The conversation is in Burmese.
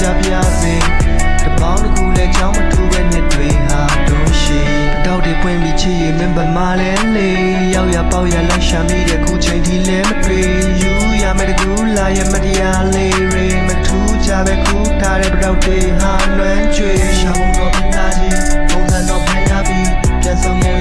ကြပြစေတပေါင်းတစ်ခုလဲချောင်းမထူပဲနှစ်တွေဟာတို့ရှိတောက်တွေပွင့်ပြီးချစ်ရင်မင်းပမာလဲလေရောက်ရပေါက်ရလိုက်ရှာမိတဲ့ခုချိန်ဒီလဲမတွေ့ယူရမယ်တကူလာရမတရားလေးရေမထူးကြပဲခုထားတဲ့ပတောက်တွေဟာလွမ်းကျွေးရှောင်းတော့ပြနာကြီးပုံစံတော့ဖန်ရပြီးပြန်ဆုံး